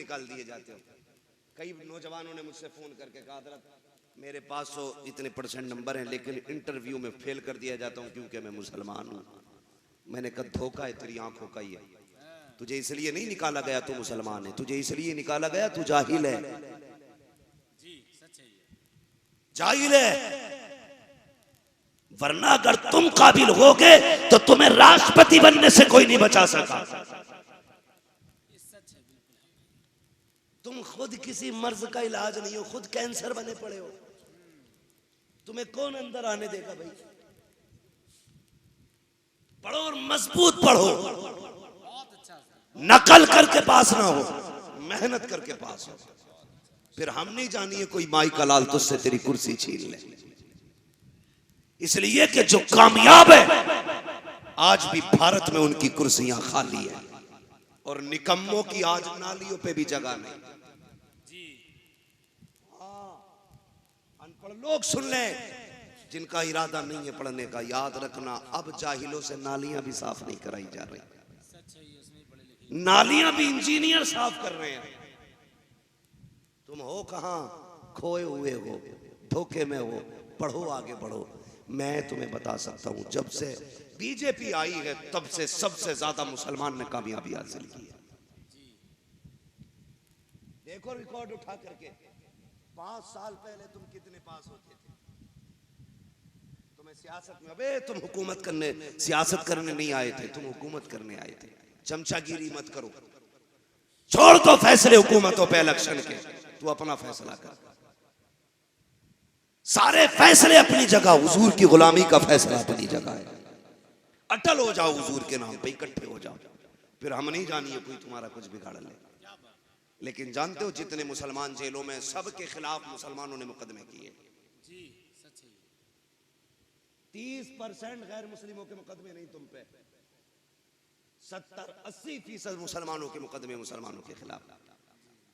निकाल दिए जाते हो। कई नौजवानों ने मुझसे फोन करके कहा हज़रत मेरे पास तो इतने % नंबर हैं लेकिन इंटरव्यू में फेल कर दिया जाता हूँ क्योंकि मैं मुसलमान हूँ। मैंने कहा धोखा है तेरी आंखों का ही है, तुझे इसलिए नहीं निकाला गया तू मुसलमान है, तुझे इसलिए निकाला गया तू जाहिल है। जी सच है, जाहिल है। वरना अगर तुम काबिल होगे तो तुम्हें राष्ट्रपति बनने से कोई नहीं बचा सका। ये सच है बिल्कुल। तुम खुद किसी मर्ज का इलाज नहीं हो, खुद कैंसर बने पड़े हो, तुम्हें कौन अंदर आने देगा भाई। पढ़ो और मजबूत पढ़ो, बहुत अच्छा, नकल करके पास ना हो, मेहनत करके पास हो। फिर हम नहीं जानिए कोई माई का लाल तुझसे तेरी कुर्सी छीन ले। इसलिए कि जो कामयाब है आज भी भारत में उनकी कुर्सियां खाली है और निकम्मों की आज नालियों पे भी जगह नहीं। जी अनपढ़ लोग सुन लें, जिनका इरादा नहीं है पढ़ने का, याद रखना अब जाहिलों से नालियां भी साफ नहीं कराई जा रही। सच है, ये उसमें पढ़े लिखे नालियां भी इंजीनियर साफ कर रहे हैं। तुम हो कहां, खोए हुए हो, धोखे में हो, पढ़ो आगे बढ़ो। मैं तुम्हें बता सकता हूं जब से बीजेपी आई है तब से सबसे ज्यादा मुसलमान ने कामयाबी हासिल की है। देखो रिकॉर्ड उठा करके 5 साल पहले तुम कितने पास होते थे। तुम्हें सियासत में, अबे तुम हुकूमत करने, सियासत करने नहीं आए थे, तुम हुकूमत करने आए थे। चमचागिरी मत करो, छोड़ दो फैसले हुकूमतों पे इलेक्शन के, तू अपना फैसला कर। सारे फैसले अपनी जगह, हुजूर की गुलामी का फैसला अपनी जगह है। अटल हो जाओ हुजूर के नाम पे, इकट्ठे हो जाओ, फिर हम नहीं जानिए कोई तुम्हारा कुछ बिगाड़ ले। लेकिन जानते हो जितने मुसलमान जेलों में, सबके खिलाफ मुसलमानों ने मुकदमे किए। जी सच है, 30% गैर मुस्लिमों के मुकदमे नहीं तुम पे, 70-80% मुसलमानों के मुकदमे मुसलमानों के खिलाफ।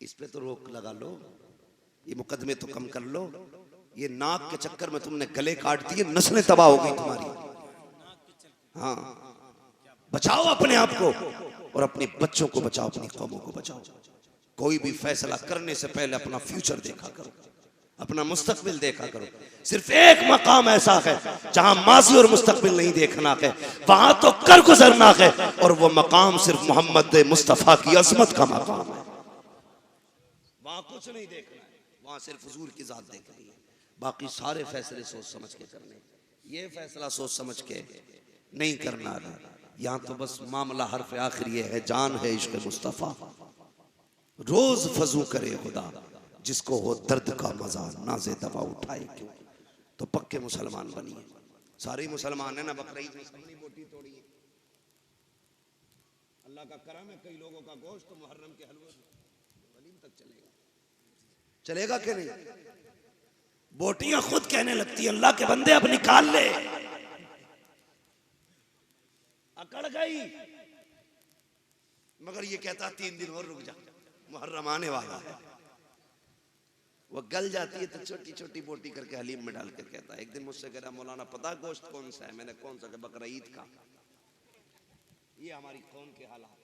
इस पे तो रोक लगा लो, ये मुकदमे तो कम कर लो। ये नाक के चक्कर में तुमने गले काट दिए, नस्लें तबाह हो गई तुम्हारी। हाँ, बचाओ अपने आप को और अपने बच्चों को बचाओ, अपनी कौमों को बचाओ। कोई भी फैसला करने से पहले अपना फ्यूचर देखा करो, अपना मुस्तकबिल देखा करो। सिर्फ एक मकाम ऐसा है जहां माजी और मुस्तकबिल नहीं देखना है, वहां तो कर गुजरना है, और वो मकाम सिर्फ मोहम्मद मुस्तफा की अजमत का मकाम है। वहां कुछ नहीं देखना है, वहां सिर्फ हुजूर की जात देखनी है। बाकी सारे फैसले सोच समझ के करने। ये फैसला सोच समझ के नहीं करना है, यहाँ तो बस मामला हर्फ आखिर ये है, जान है इश्क मुस्तफा, रोज फजू करे खुदा, जिसको हो दर्द का मजा नाज़े दवा उठाए क्यों। तो पक्के मुसलमान बनिए। सारे मुसलमान है ना, बकरीद में सबने बोटी तोड़ी है। अल्लाह का करम है, कई लोगों का गोश्त तो मुहर्रम के हलवे वलीम तक चलेगा। चलेगा कि नहीं? बोटियां खुद कहने लगती है अल्लाह के बंदे अब निकाल ले। अकड़ गई, मगर ये कहता 3 दिन और रुक जा, मुहर्रम आने वाला है। वो गल जाती है तो छोटी छोटी बोटी करके हलीम में डाल कर कहता है। एक दिन मुझसे कह रहा मौलाना पता गोश्त कौन सा है? मैंने कौन सा? बकरा ईद का। ये हमारी कौम के हालात।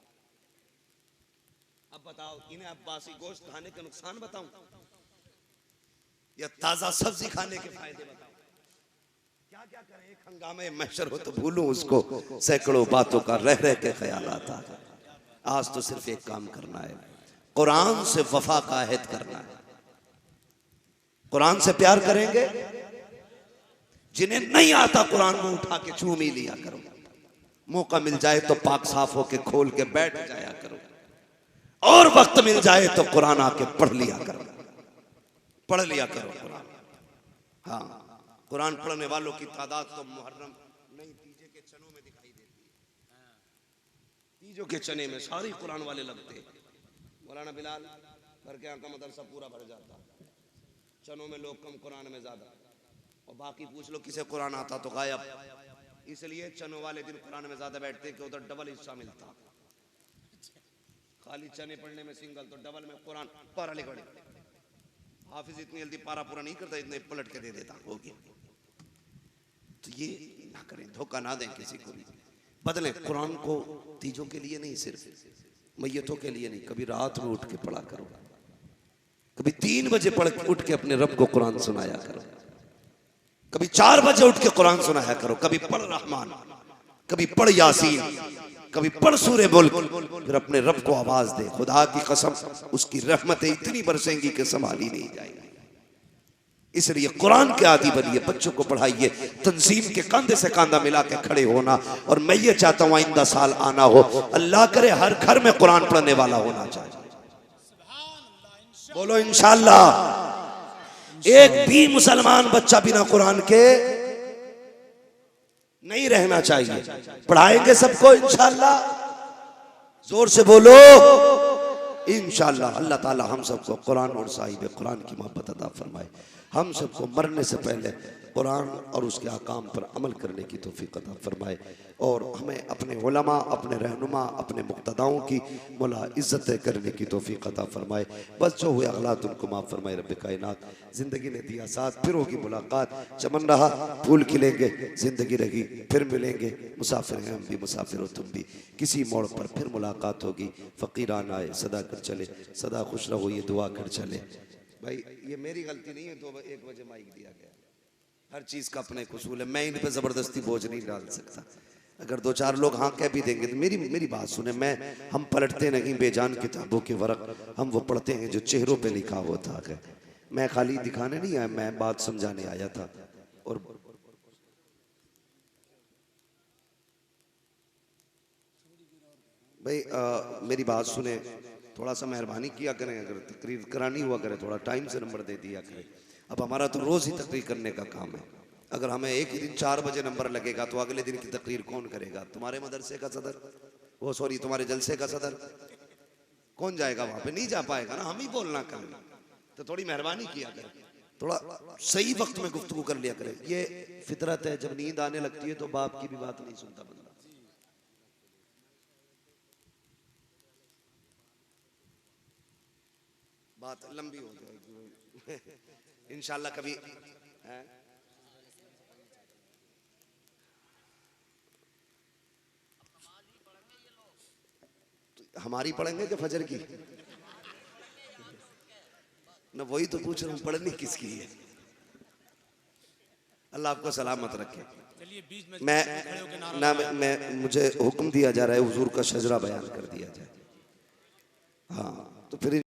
अब बताओ इन्हें अब्बासी गोश्त खाने के नुकसान बताऊं या ताजा सब्जी खाने के फायदे बताऊं? क्या क्या करें? एक हंगामे महशर हो तो भूलूं उसको, सैकड़ों बातों का रह रह के ख्याल आता है। आज तो सिर्फ एक काम करना है, कुरान से वफा का अहद करना है। कुरान से प्यार करेंगे, जिन्हें नहीं आता कुरान को उठा के चूम ही लिया करो। मौका मिल जाए तो पाक साफ होके खोल के बैठ जाया करो, और वक्त मिल जाए तो कुरान आके पढ़ लिया करो, पढ़ लिया करो कुरान। हाँ, कुरान पढ़ने वालों की तादाद तो मुहर्रम नहीं, तीजे के चनों में दिखाई देती है। तीजों के चने में सारे कुरान वाले लगते हैं। मौलाना बिलाल घर के यहाँ का मदरसा पूरा भर जाता, चनों में लोग कम, कुरान में ज्यादा। और बाकी पूछ लो किसे कुरान आता तो गायब। इसलिए चनों वाले दिन कुरान में ज्यादा बैठते कि उधर डबल हिस्सा मिलता। खाली चने पढ़ने में सिंगल, तो डबल में कुरान पारा लिख पड़े। हाफिज इतनी जल्दी पारा पूरा नहीं करता, इतने पलट के दे देता होगी। तो ये ना करें, धोखा ना दें किसी को भी। बदलें कुरान को तीजों के लिए नहीं, सिर्फ मैयतों के लिए नहीं, कभी रात में उठ के पढ़ा करो, कभी 3 बजे उठ के अपने रब को कुरान सुनाया करो, कभी 4 बजे उठ के कुरान सुनाया करो, कभी पढ़ रहमान, कभी पढ़ यासीन, कभी पढ़ सूरे मुल्क, फिर अपने रब को आवाज दे। खुदा की कसम उसकी रहमतें इतनी बरसेंगी कि संभाली नहीं जाएगी। इसलिए कुरान के आदि बनिए, बच्चों को पढ़ाइए, तंजीम के कंधे से कंधा मिला के खड़े होना। और मैं ये चाहता हूं आइंदा साल आना हो, अल्लाह करे हर घर में कुरान पढ़ने वाला होना चाहिए। बोलो इंशाअल्लाह। एक भी मुसलमान बच्चा बिना कुरान के नहीं रहना चाहिए। पढ़ाएंगे सबको इंशाअल्लाह, जोर से बोलो इंशाअल्लाह। अल्लाह ताला हम सबको कुरान और साहिब कुरान की मोहब्बत अता फरमाए। हम सबको मरने से पहले कुरान और उसके अहकाम पर अमल करने की तौफीक अता फरमाए। और हमें अपने उलमा, अपने रहनुमा, अपने मुक्तदाओं की मौला इज्जत करने की तौफीक अता फरमाए। बस जो हुए अगलात उनको माफ़ फरमाए रब कायनात। ज़िंदगी ने दिया साथ, फिर होगी मुलाकात। चमन रहा फूल खिलेंगे, ज़िंदगी रही फिर मिलेंगे। मुसाफिर हैं हम भी, मुसाफिर हो तुम भी, किसी मोड़ पर फिर मुलाकात होगी। फ़कीरान आए सदा कर चले, सदा खुश रहो ये दुआ कर चले। भाई ये मेरी गलती नहीं है, 1 बजे माइक दिया गया। हर चीज़ का अपने कसूल है, मैं इन पे ज़बरदस्ती बोझ नहीं डाल सकता। अगर 2-4 लोग हाँ कह भी देंगे तो मेरी बात सुने। हम पलटते नहीं बेजान किताबों के वरक, हम वो पढ़ते हैं जो चेहरों पे लिखा होता है। मैं खाली दिखाने नहीं आया, मैं बात समझाने आया था। और भाई मेरी बात सुने, थोड़ा सा मेहरबानी किया करें। अगर तकरीर करानी हुआ करे थोड़ा टाइम से नंबर दे दिया करें। अब हमारा तो रोज़ ही तकरीर करने का काम है। अगर हमें एक ही दिन 4 बजे नंबर लगेगा तो अगले दिन की तकरीर कौन करेगा? तुम्हारे मदरसे का सदर, वो सॉरी तुम्हारे जलसे का सदर, कौन जाएगा वहाँ पे? नहीं जा पाएगा ना, हम ही बोलना कल। तो थोड़ी मेहरबानी किया करें, थोड़ा सही वक्त में गुफ्तगू कर लिया करें। ये फितरत है, जब नींद आने लगती है तो बाप की भी बात नहीं सुनता बंदा। बात लंबी हो जाएगी इंशाल्लाह कभी है? तो हमारी पढ़ेंगे कि फजर की? ना वही तो पूछ रहा हूँ, पढ़नी किसकी है? अल्लाह आपको सलामत रखे। चलिए बीच में मैं खड़े होकर नारा ना मैं मुझे हुक्म दिया जा रहा है हुजूर का शजरा बयान कर दिया जाए। हाँ तो फिर